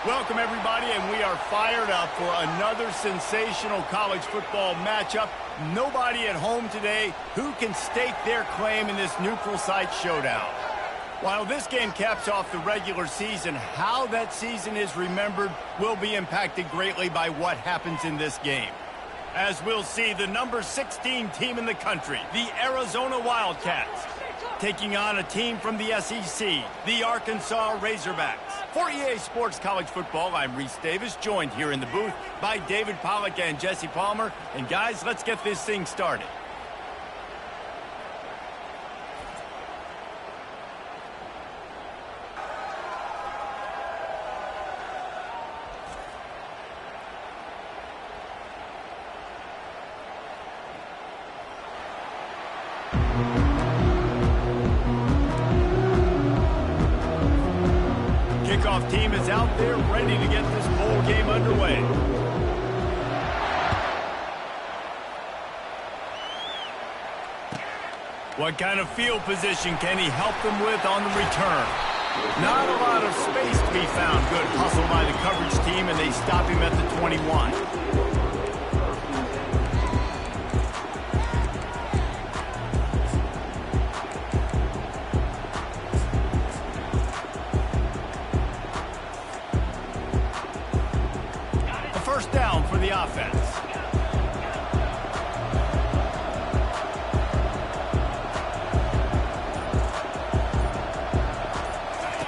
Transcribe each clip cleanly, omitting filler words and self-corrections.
Welcome, everybody, and we are fired up for another sensational college football matchup. Nobody at home today who can stake their claim in this neutral site showdown. While this game caps off the regular season, how that season is remembered will be impacted greatly by what happens in this game. As we'll see, the number 16 team in the country, the Arizona Wildcats, taking on a team from the SEC, the Arkansas Razorbacks. For EA Sports College Football, I'm Reese Davis, joined here in the booth by David Pollack and Jesse Palmer. And guys, let's get this thing started. Kickoff team is out there ready to get this bowl game underway. What kind of field position can he help them with on the return? Not a lot of space to be found. Good hustle by the coverage team, and they stop him at the 21. First down for the offense.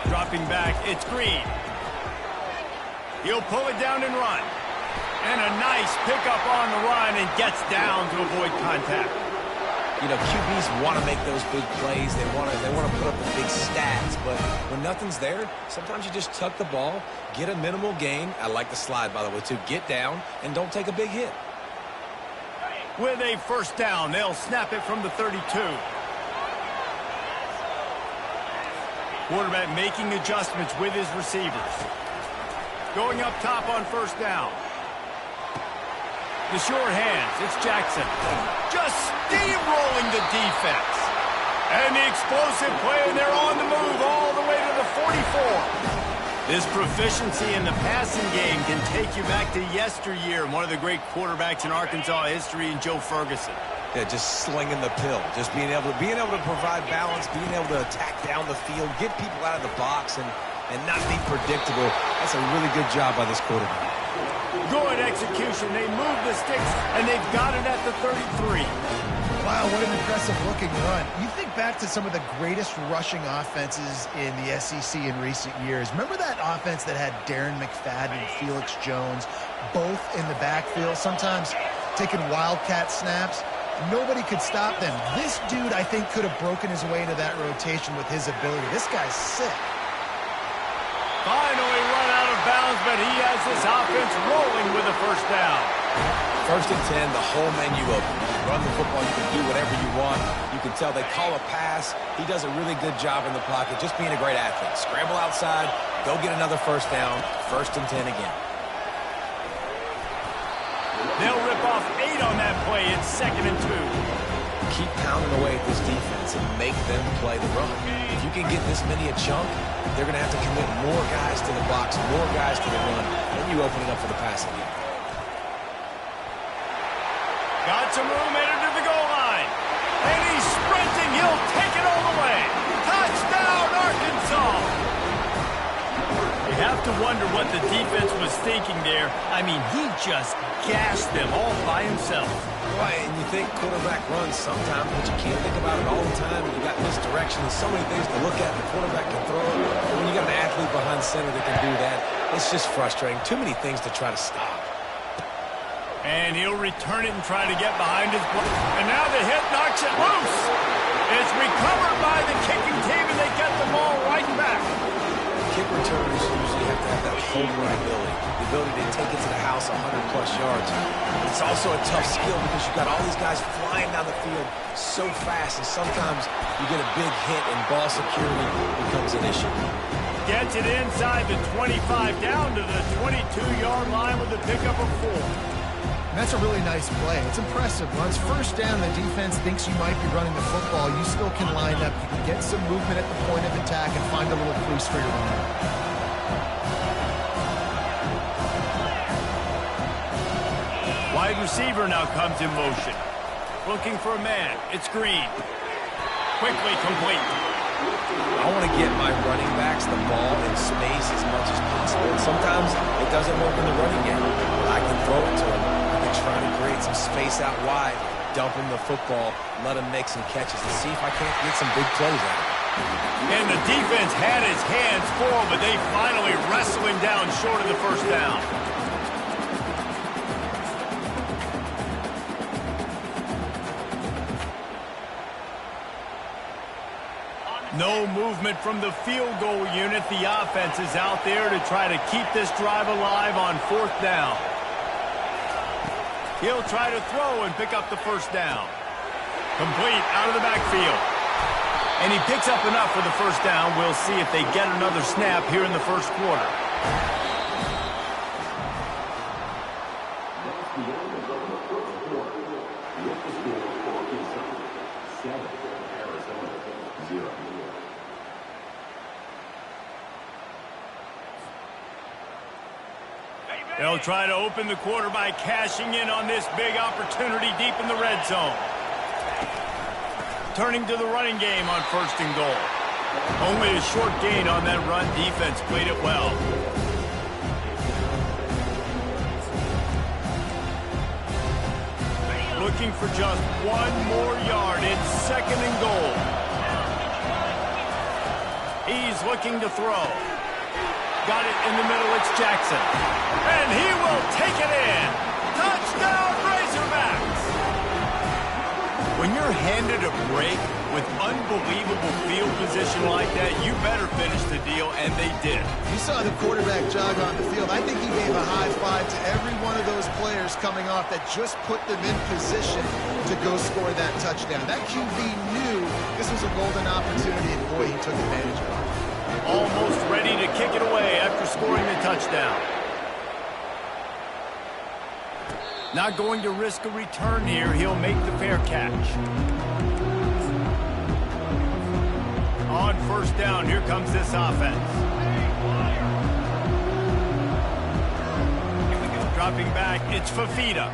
Dropping back, it's Green. He'll pull it down and run. And a nice pickup on the run and gets down to avoid contact. You know, QBs want to make those big plays. They want to put up the big stats. But when nothing's there, sometimes you just tuck the ball, get a minimal gain. I like the slide, by the way, too. Get down and don't take a big hit. With a first down, they'll snap it from the 32. Quarterback making adjustments with his receivers. Going up top on first down. The short hands, it's Jackson. Just steamrolling the defense. And the explosive play, and they're on the move all the way to the 44. This proficiency in the passing game can take you back to yesteryear. One of the great quarterbacks in Arkansas history, in Joe Ferguson. Yeah, just slinging the pill. Just being able to provide balance, being able to attack down the field, get people out of the box, and not be predictable. That's a really good job by this quarterback. Good execution. They move the sticks, and they've got it at the 33. Wow, what an impressive-looking run. You think back to some of the greatest rushing offenses in the SEC in recent years. Remember that offense that had Darren McFadden and Felix Jones both in the backfield, sometimes taking wildcat snaps? Nobody could stop them. This dude, I think, could have broken his way into that rotation with his ability. This guy's sick. Finally run out of bounds, but he has this offense rolling with a first down. First and 10, the whole menu open. You can run the football, you can do whatever you want. You can tell they call a pass. He does a really good job in the pocket, just being a great athlete. Scramble outside, go get another first down, first and 10 again. They'll rip off 8 on that play. It's second and 2. Keep pounding away at this defense and make them play the run. If you can get this many a chunk, they're going to have to commit more guys to the box, more guys to the run, and you open it up for the passing game. Got some room, headed to the goal line. And he's sprinting. He'll take it all the way. Touchdown, Arkansas! You have to wonder what the defense was thinking there. I mean, he just gashed them all by himself. Right, and you think quarterback runs sometimes, but you can't think about it all the time. You got misdirection. There's so many things to look at. The quarterback can throw it. But when you got an athlete behind center that can do that, It's just frustrating. Too many things to try to stop. And he'll return it and try to get behind his block. And now the hit knocks it loose. It's recovered by the kicking team, and they get the ball right back. Kick returners usually have to have that home run ability. The ability to take it to the house 100-plus yards. But it's also a tough skill because you've got all these guys flying down the field so fast, and sometimes you get a big hit and ball security becomes an issue. Gets it inside the 25, down to the 22-yard line with a pickup of 4. And that's a really nice play. It's impressive. Once first down, the defense thinks you might be running the football. You still can line up. You can get some movement at the point of attack and find a little crease for your runner. Wide receiver now comes in motion. Looking for a man. It's Green. Quickly complete. I want to get my running backs the ball in space as much as possible. And sometimes it doesn't work in the running game. But I can throw it to them. Try to create some space out wide, dump him the football, let him make some catches, and see if I can't get some big plays out of it. And the defense had his hands full, but they finally wrestle him down short of the first down. No movement from the field goal unit. The offense is out there to try to keep this drive alive on 4th down. He'll try to throw and pick up the first down. Complete out of the backfield. And he picks up enough for the first down. We'll see if they get another snap here in the first quarter. They'll try to open the quarter by cashing in on this big opportunity deep in the red zone. Turning to the running game on 1st and goal. Only a short gain on that run. Defense played it well. Looking for just 1 more yard. It's 2nd and goal. He's looking to throw. Got it in the middle. It's Jackson. And he will take it in. Touchdown, Razorbacks! When you're handed a break with unbelievable field position like that, you better finish the deal, and they did. You saw the quarterback jog on the field. I think he gave a high five to every one of those players coming off that just put them in position to go score that touchdown. That QB knew this was a golden opportunity, and boy, he took advantage of it. Almost ready to kick it away after scoring the touchdown. Not going to risk a return here. He'll make the fair catch. On 1st down, here comes this offense. Dropping back, it's Fafita.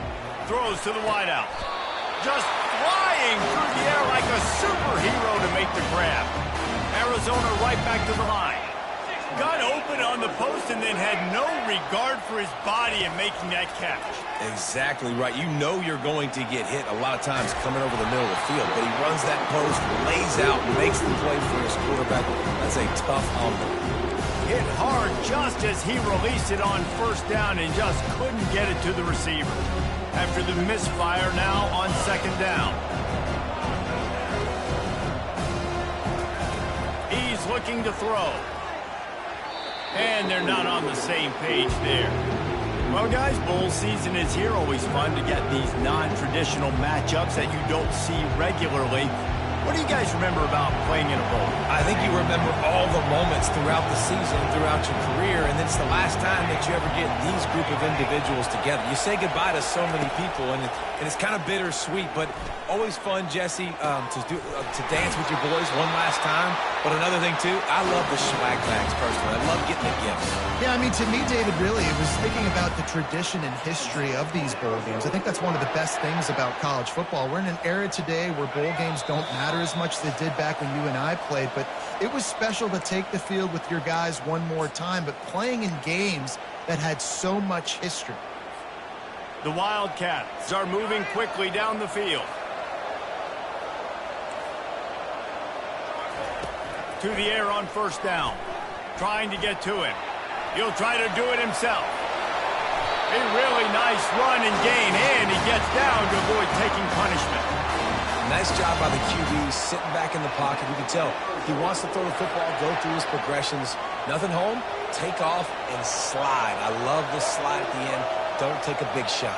Throws to the wideout. Just flying through the air like a superhero to make the grab. Arizona right back to the line. Got open on the post and then had no regard for his body in making that catch. Exactly right. You know you're going to get hit a lot of times coming over the middle of the field, but he runs that post, lays out, makes the play for his quarterback. That's a tough humble. Hit hard just as he released it on 1st down and just couldn't get it to the receiver. After the misfire now on 2nd down. He's looking to throw. And they're not on the same page there. Well, guys, bowl season is here. Always fun to get these non-traditional matchups that you don't see regularly. What do you guys remember about playing in a bowl? I think you remember all the moments throughout the season, throughout your career, and it's the last time that you ever get these group of individuals together. You say goodbye to so many people, and it's kind of bittersweet, but always fun, Jesse, to dance with your boys one last time. But another thing, too, I love the swag bags, personally. I love getting the gifts. Yeah, I mean, to me, David, really, it was thinking about the tradition and history of these bowl games. I think that's one of the best things about college football. We're in an era today where bowl games don't matter as much as they did back when you and I played, but it was special to take the field with your guys one more time, but playing in games that had so much history. The Wildcats are moving quickly down the field. To the air on 1st down. Trying to get to him. He'll try to do it himself. A really nice run and gain, and he gets down to avoid taking punishment. Nice job by the QB, sitting back in the pocket. You can tell he wants to throw the football, go through his progressions. Nothing home, take off, and slide. I love the slide at the end. Don't take a big shot.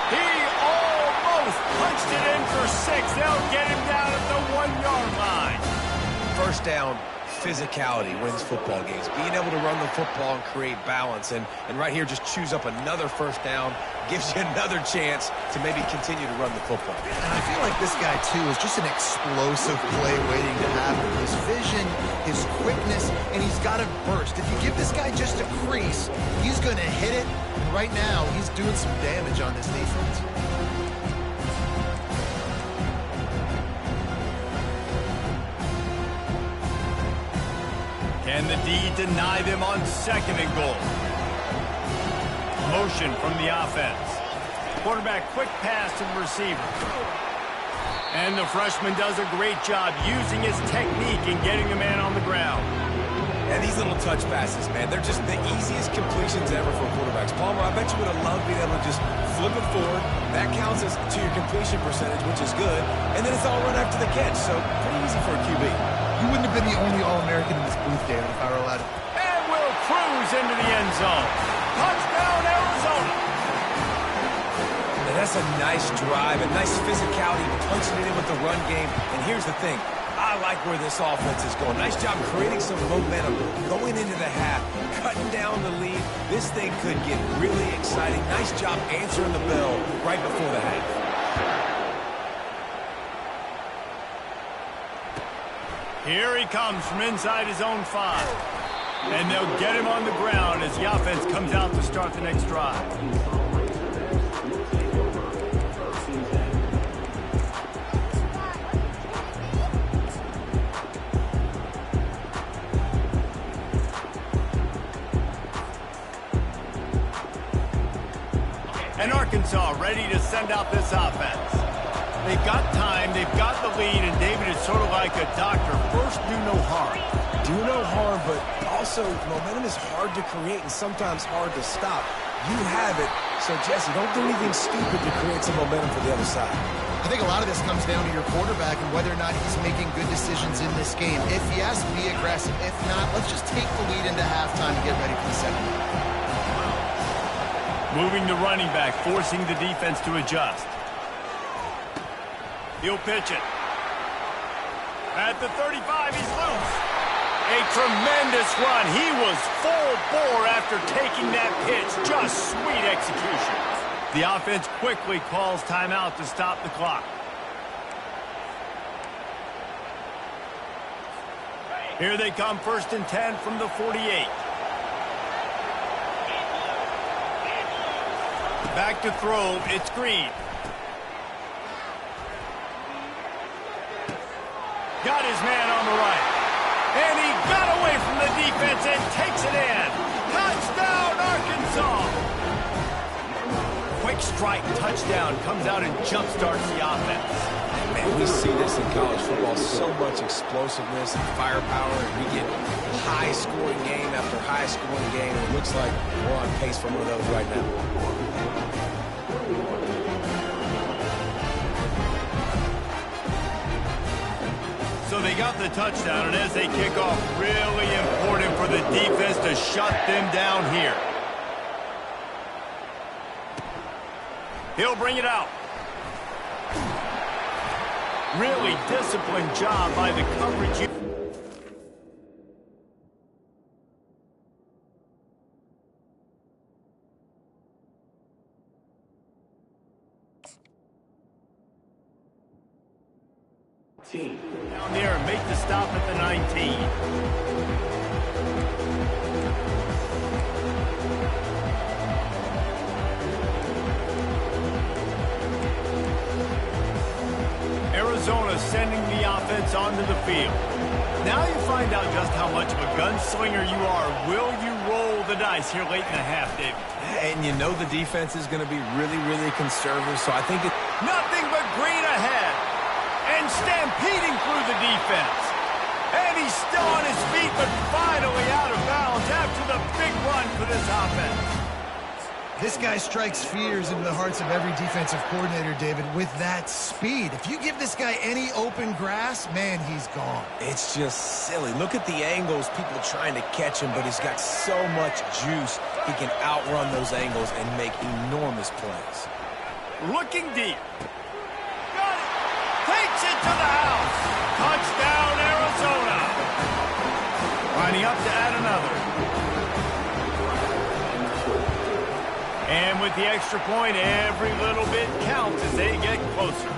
He almost punched it in for 6. They'll get him down at the 1-yard line. First down, physicality wins football games. Being able to run the football and create balance. And right here, just choose up another first down. Gives you another chance to maybe continue to run the football. And I feel like this guy, too, is just an explosive play waiting to happen. His vision, his quickness, and he's got a burst. If you give this guy just a crease, he's going to hit it. And right now, he's doing some damage on this defense. Can the D deny them on 2nd and goal? Motion from the offense. Quarterback quick pass to the receiver. And the freshman does a great job using his technique and getting the man on the ground. And these little touch passes, man, they're just the easiest completions ever for quarterbacks. Palmer, I bet you would have loved being able to just flip it forward. That counts as to your completion percentage, which is good. And then it's all run after the catch, so pretty easy for a QB. You wouldn't have been the only All-American in this booth, David, if I were allowed to. And will cruise into the end zone. Touchdown, Arizona. And that's a nice drive, a nice physicality, punching it in with the run game. And here's the thing. I like where this offense is going. Nice job creating some momentum, going into the half, cutting down the lead. This thing could get really exciting. Nice job answering the bell right before the half. Here he comes from inside his own 5. And they'll get him on the ground as the offense comes out to start the next drive. And Arkansas ready to send out this offense. They've got time, they've got the lead, and David is sort of like a doctor. First, do no harm. Do no harm, but also momentum is hard to create and sometimes hard to stop. You have it, so Jesse, don't do anything stupid to create some momentum for the other side. I think a lot of this comes down to your quarterback and whether or not he's making good decisions in this game. If yes, be aggressive. If not, let's just take the lead into halftime and get ready for the second half. Moving the running back, forcing the defense to adjust. He'll pitch it. At the 35, he's loose. A tremendous run. He was full bore after taking that pitch. Just sweet execution. The offense quickly calls timeout to stop the clock. Here they come, 1st and 10 from the 48. Back to throw, it's Green. Got his man on the right. And he got away from the defense and takes it in. Touchdown, Arkansas! Quick strike touchdown comes out and jumpstarts the offense. Man, we see this in college football, so much explosiveness and firepower, and we get high-scoring game after high-scoring game, and it looks like we're on pace for one of those right now. So they got the touchdown, and as they kick off, really important for the defense to shut them down here. He'll bring it out. Really disciplined job by the coverage. Down there and make the stop at the 19. Arizona sending the offense onto the field. Now you find out just how much of a gunslinger you are. Will you roll the dice here late in the half, David? And you know the defense is going to be really, really conservative, so I think Nothing but green ahead. And stampeding through the defense. And he's still on his feet, but finally out of bounds after the big run for this offense. This guy strikes fears into the hearts of every defensive coordinator, David, with that speed. If you give this guy any open grass, man, he's gone. It's just silly. Look at the angles, people trying to catch him, but he's got so much juice. He can outrun those angles and make enormous plays. Looking deep. Got it. Takes it to the house. Touchdown, Arizona. Lining up to add another. And with the extra point, every little bit counts as they get closer.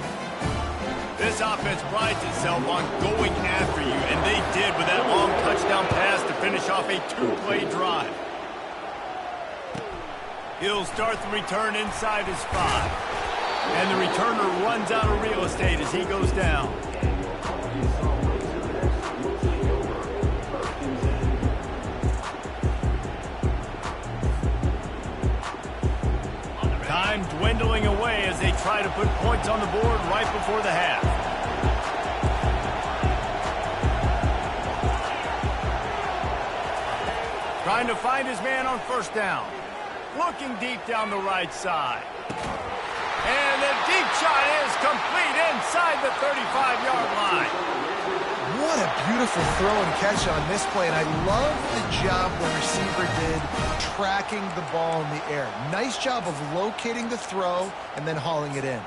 This offense prides itself on going after you, and they did with that long touchdown pass to finish off a two-play drive. He'll start the return inside his 5. And the returner runs out of real estate as he goes down. Time dwindling away as they try to put points on the board right before the half. Trying to find his man on first down. Looking deep down the right side. And the deep shot is complete inside the 35-yard line. What a beautiful throw and catch on this play, and I love the job the receiver did tracking the ball in the air. Nice job of locating the throw and then hauling it in.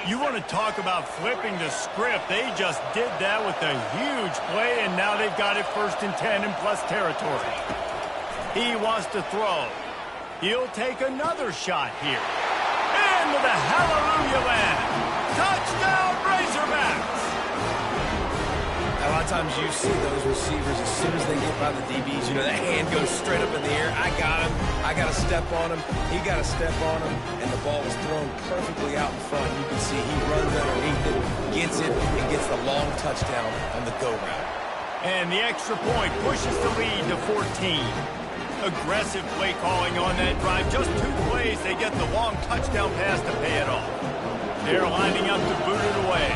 You want to talk about flipping the script. They just did that with a huge play, and now they've got it 1st and 10 in plus territory. He wants to throw. He'll take another shot here. Into the hallelujah land. Touchdown, Razorbacks! A lot of times you see those receivers, as soon as they get by the DBs, you know, that hand goes straight up in the air. I got him. I got to step on him. He got to step on him. And the ball was thrown perfectly out in front. You can see he runs underneath it, gets it, and gets the long touchdown on the go route. And the extra point pushes the lead to 14. Aggressive play calling on that drive. Just 2 plays, they get the long touchdown pass to pay it off. They're lining up to boot it away.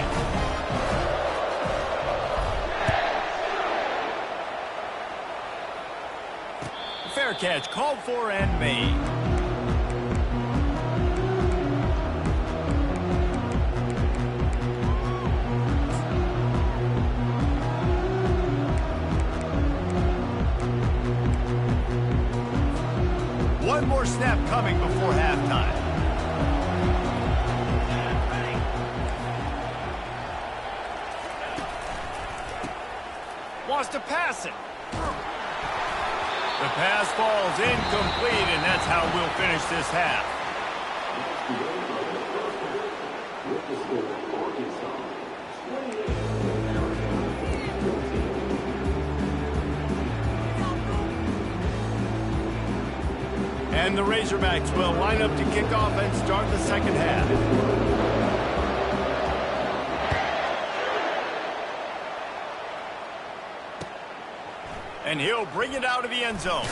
Fair catch called for and made. One more snap coming before halftime. Wants to pass it. The pass falls incomplete, and that's how we'll finish this half. And the Razorbacks will line up to kick off and start the second half. And he'll bring it out of the end zone.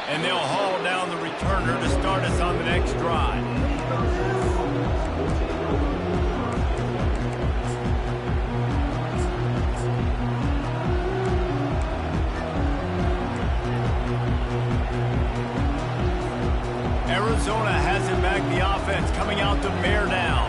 And they'll haul down the returner to start us on the next drive. Arizona has it back, the offense coming out to bear down.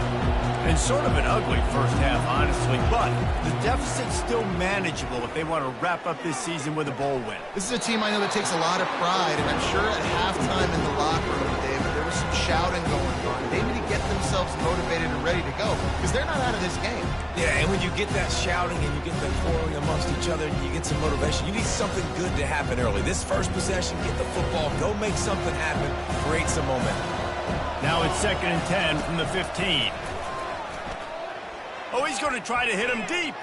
And sort of an ugly first half, honestly, but the deficit's still manageable if they want to wrap up this season with a bowl win. This is a team I know that takes a lot of pride, and I'm sure at halftime in the locker room, David, there was some shouting going on. They need to get themselves motivated and ready to go, because they're not out of this game. Yeah, and when you get that shouting and you get that quarreling amongst each other, you get some motivation. You need something good to happen early. This first possession, get the football, go make something happen, create some momentum. Now it's 2nd and 10 from the 15. Oh, he's going to try to hit him deep.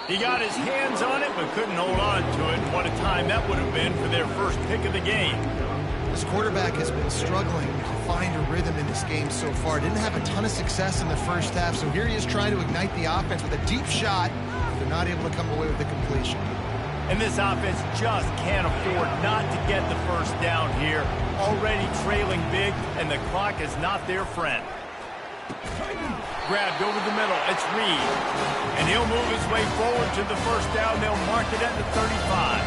He got his hands on it, but couldn't hold on to it. And what a time that would have been for their first pick of the game. This quarterback has been struggling to find a rhythm in this game so far. Didn't have a ton of success in the first half, so here he is trying to ignite the offense with a deep shot. They're not able to come away with the completion. And this offense just can't afford not to get the first down here. Already trailing big, and the clock is not their friend. Grabbed over the middle. It's Reed. And he'll move his way forward to the first down. They'll mark it at the 35.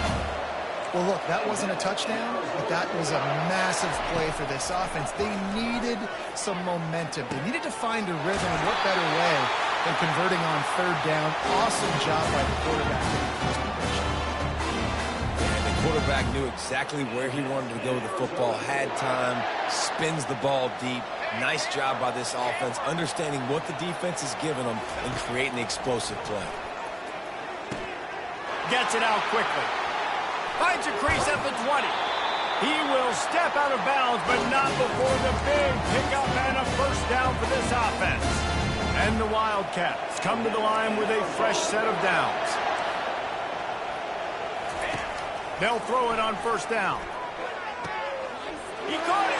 Well, look, that wasn't a touchdown, but that was a massive play for this offense. They needed some momentum. They needed to find a rhythm, and what better way than converting on third down. Awesome job by the quarterback in the first possession. And the quarterback knew exactly where he wanted to go with the football, had time, spins the ball deep. Nice job by this offense, understanding what the defense is giving them and creating the explosive play. Gets it out quickly. Finds a crease at the 20. He will step out of bounds, but not before the big pickup and a first down for this offense. And the Wildcats come to the line with a fresh set of downs. They'll throw it on first down. He caught it.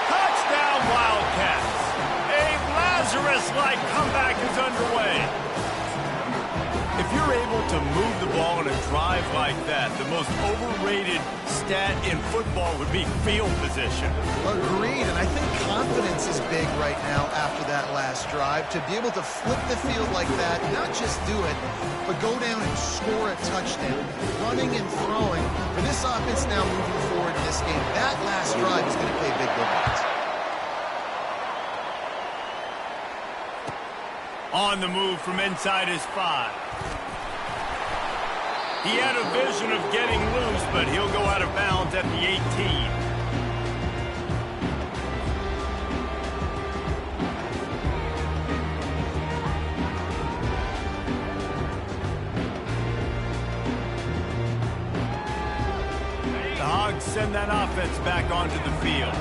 Touchdown, Wildcats. A Lazarus-like comeback is underway. If you're able to move the ball in a drive like that, the most overrated stat in football would be field position. Agreed, and I think confidence is big right now after that last drive. To be able to flip the field like that, not just do it, but go down and score a touchdown. Running and throwing. For this offense now moving forward in this game, that last drive is going to pay big dividends. On the move from inside his 5. He had a vision of getting loose, but he'll go out of bounds at the 18. The Hogs send that offense back onto the field.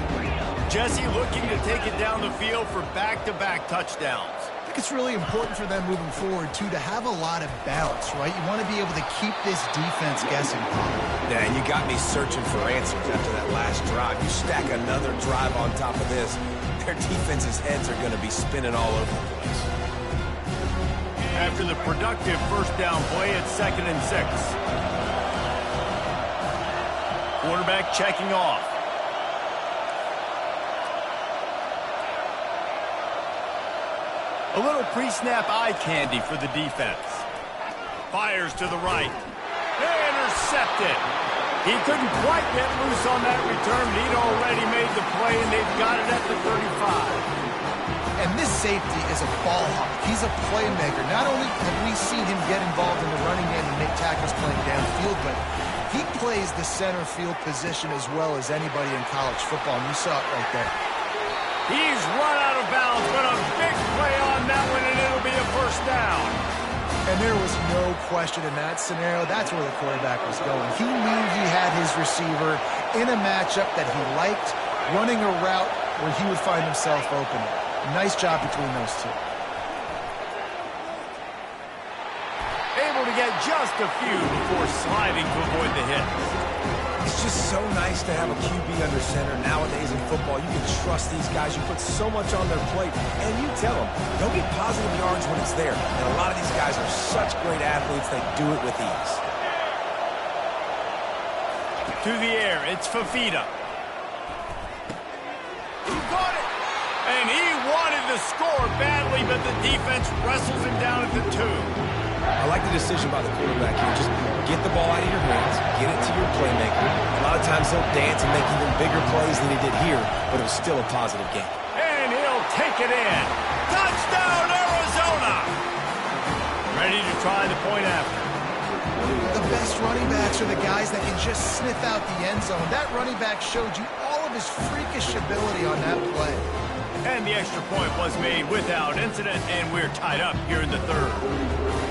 Jesse looking to take it down the field for back-to-back touchdowns. It's really important for them moving forward, too, to have a lot of balance, right? You want to be able to keep this defense guessing. Yeah, and you got me searching for answers after that last drive. You stack another drive on top of this, their defense's heads are going to be spinning all over the place. After the productive first down play, it's 2nd and 6. Quarterback checking off. A little pre-snap eye candy for the defense. Fires to the right. Intercepted. He couldn't quite get loose on that return, but he'd already made the play, and they've got it at the 35. And this safety is a ball hawk. He's a playmaker. Not only have we seen him get involved in the running game and make tackles playing downfield, but he plays the center field position as well as anybody in college football, and you saw it right there. He's run out of bounds, but a big play on that one, and it'll be a first down. And there was no question in that scenario. That's where the quarterback was going. He knew he had his receiver in a matchup that he liked, running a route where he would find himself open. Nice job between those two. Able to get just a few before sliding to avoid the hit. It's just so nice to have a QB under center. Nowadays in football, you can trust these guys. You put so much on their plate, and you tell them, they'll get positive yards when it's there. And a lot of these guys are such great athletes, they do it with ease. To the air, it's Fafita. He got it! And he wanted to score badly, but the defense wrestles him down at the 2. I like the decision by the quarterback here. Just get the ball out of your hands, get it to your playmaker. A lot of times he'll dance and make even bigger plays than he did here, but it was still a positive game. And he'll take it in. Touchdown, Arizona! Ready to try the point after. The best running backs are the guys that can just sniff out the end zone. That running back showed you all of his freakish ability on that play. And the extra point was made without incident, and we're tied up here in the 3rd.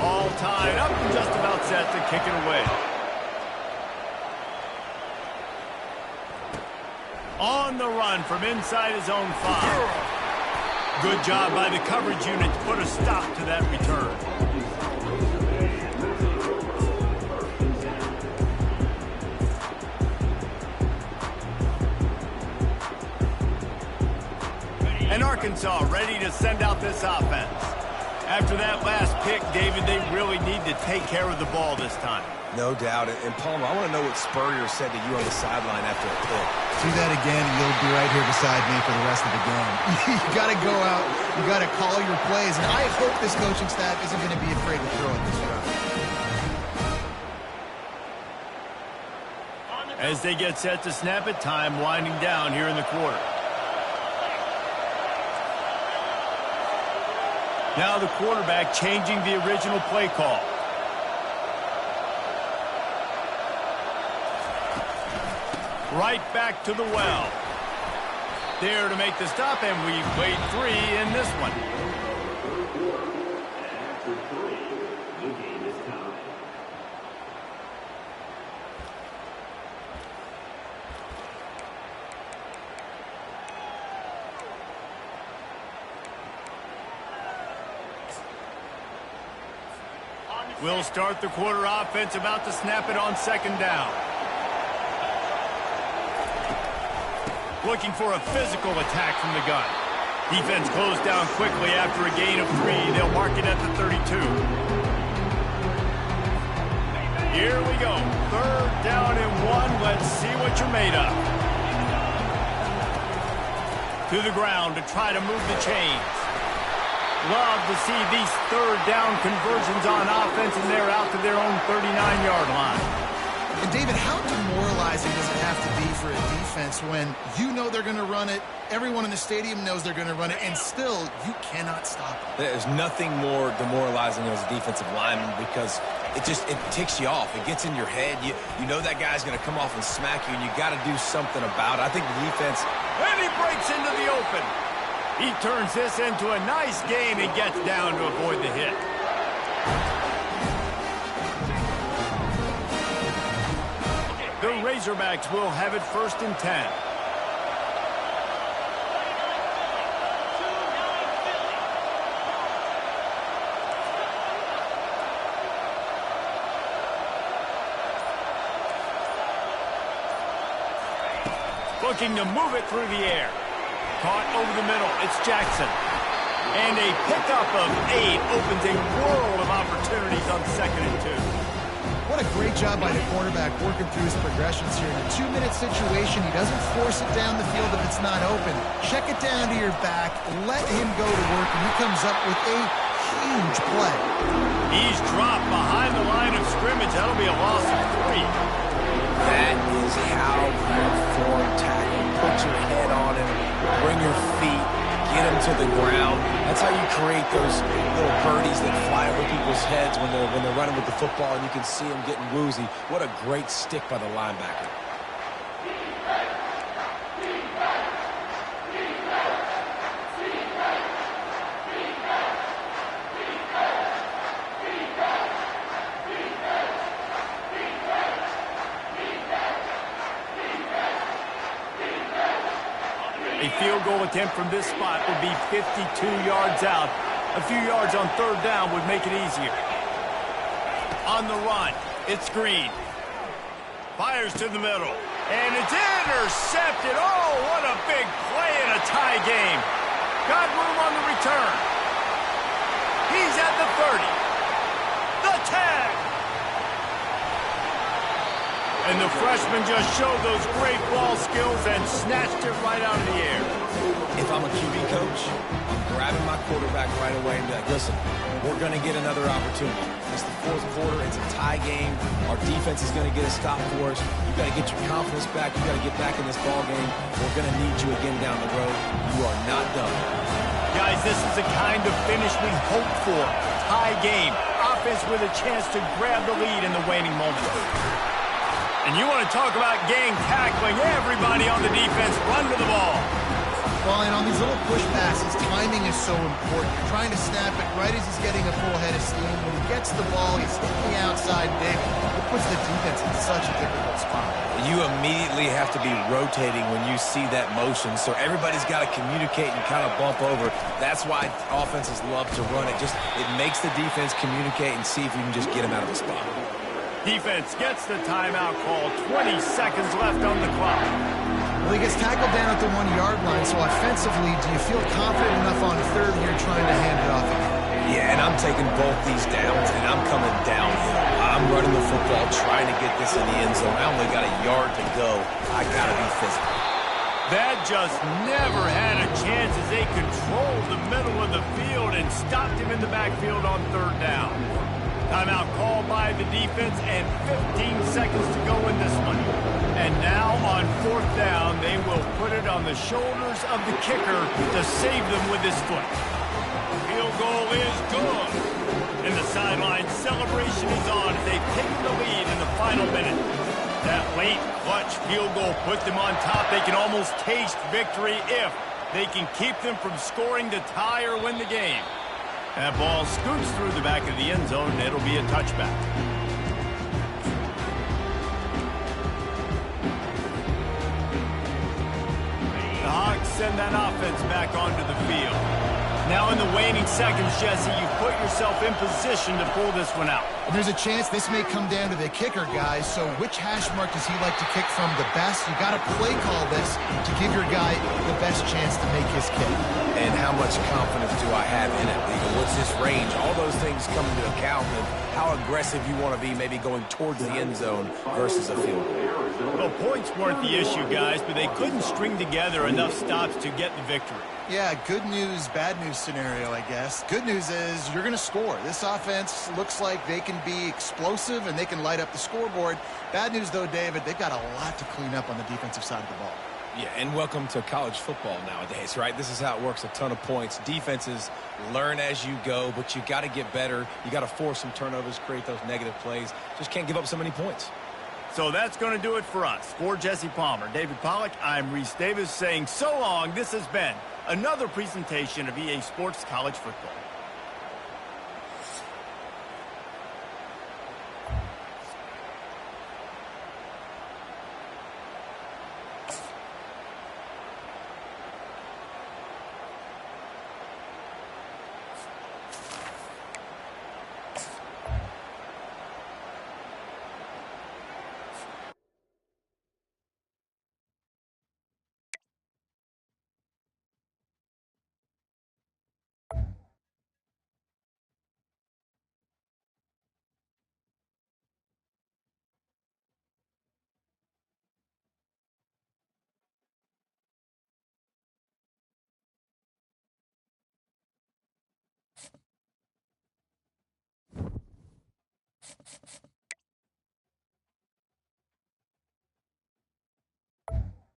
All tied up and just about set to kick it away. On the run from inside his own 5. Good job by the coverage unit to put a stop to that return. And Arkansas ready to send out this offense. After that last pick, David, they really need to take care of the ball this time. No doubt. And Palmer, I want to know what Spurrier said to you on the sideline after a pick. Do that again, and you'll be right here beside me for the rest of the game. You got to go out. You got to call your plays. And I hope this coaching staff isn't going to be afraid to throw it this route. As they get set to snap it, time winding down here in the quarter. Now the quarterback changing the original play call. Right back to the well. There to make the stop, and we played 3 in this one. We'll start the quarter offense, about to snap it on second down. Looking for a physical attack from the gun. Defense closed down quickly after a gain of 3. They'll mark it at the 32. Here we go. 3rd down and 1. Let's see what you're made of. To the ground to try to move the chains. Love to see these 3rd down conversions on offense, and they're out to their own 39-yard line. And, David, how demoralizing does it have to be for a defense when you know they're going to run it, everyone in the stadium knows they're going to run it, and still you cannot stop it? There's nothing more demoralizing as a defensive lineman because it ticks you off. It gets in your head. You know that guy's going to come off and smack you, and you got to do something about it. I think the defense... And he breaks into the open. He turns this into a nice game and gets down to avoid the hit. The Razorbacks will have it 1st and 10. Looking to move it through the air. Caught over the middle. It's Jackson. And a pickup of 8 opens a world of opportunities on 2nd and 2. What a great job by the quarterback working through his progressions here. In a 2-minute situation, he doesn't force it down the field if it's not open. Check it down to your back, let him go to work, and he comes up with a huge play. He's dropped behind the line of scrimmage. That'll be a loss of 3. That is how you form tackle. Put your head on him, bring your feet, get him to the ground. That's how you create those little birdies that fly over people's heads when they're running with the football, and you can see them getting woozy. What a great stick by the linebacker. A field goal attempt from this spot would be 52 yards out. A few yards on 3rd down would make it easier. On the run, it's Green. Fires to the middle. And it's intercepted. Oh, what a big play in a tie game. Got room on the return. He's at the 30. The tag. And the freshman just showed those great ball skills and snatched it right out of the air. If I'm a QB coach, I'm grabbing my quarterback right away and be like, listen, we're going to get another opportunity. It's the 4th quarter. It's a tie game. Our defense is going to get a stop for us. You got to get your confidence back. You got to get back in this ball game. We're going to need you again down the road. You are not done. Guys, this is the kind of finish we hope for. Tie game. Offense with a chance to grab the lead in the waning moments. And you want to talk about gang tackling. Everybody on the defense run to the ball. Well, and on these little push passes, timing is so important. You're trying to snap it right as he's getting a full head of steam. When he gets the ball, he's sticking outside big. It puts the defense in such a difficult spot. You immediately have to be rotating when you see that motion, so everybody's got to communicate and kind of bump over. That's why offenses love to run it. It makes the defense communicate and see if you can just get them out of the spot. Defense gets the timeout call. 20 seconds left on the clock. Well, he gets tackled down at the 1-yard line, so offensively, do you feel confident enough on 3rd here trying to hand it off again? Yeah, and I'm taking both these downs, and I'm coming downhill. I'm running the football, trying to get this in the end zone. I only got a yard to go. I got to be physical. That just never had a chance as they controlled the middle of the field and stopped him in the backfield on third down. Timeout called by the defense and 15 seconds to go in this one. And now on fourth down, they will put it on the shoulders of the kicker to save them with his foot. Field goal is good. And the sideline celebration is on as they've taken the lead in the final minute. That late clutch field goal put them on top. They can almost taste victory if they can keep them from scoring to tie or win the game. That ball scoots through the back of the end zone, and it'll be a touchback. The Hawks send that offense back onto the field. Now in the waning seconds, Jesse, you put yourself in position to pull this one out. And there's a chance this may come down to the kicker, guys. So which hash mark does he like to kick from the best? You got to play call this to give your guy the best chance to make his kick. And how much confidence do I have in it, Legal? What's his range? All those things come into account, and how aggressive you want to be maybe going towards the end zone versus a field goal. Well, points weren't the issue, guys, but they couldn't string together enough stops to get the victory. Yeah, good news, bad news scenario, I guess. Good news is you're going to score. This offense looks like they can be explosive and they can light up the scoreboard. Bad news, though, David, they've got a lot to clean up on the defensive side of the ball. Yeah, and welcome to college football nowadays, right? This is how it works, a ton of points. Defenses learn as you go, but you got to get better. You got to force some turnovers, create those negative plays. Just can't give up so many points. So that's going to do it for us. For Jesse Palmer, David Pollack, I'm Reese Davis saying so long. This has been another presentation of EA Sports College Football.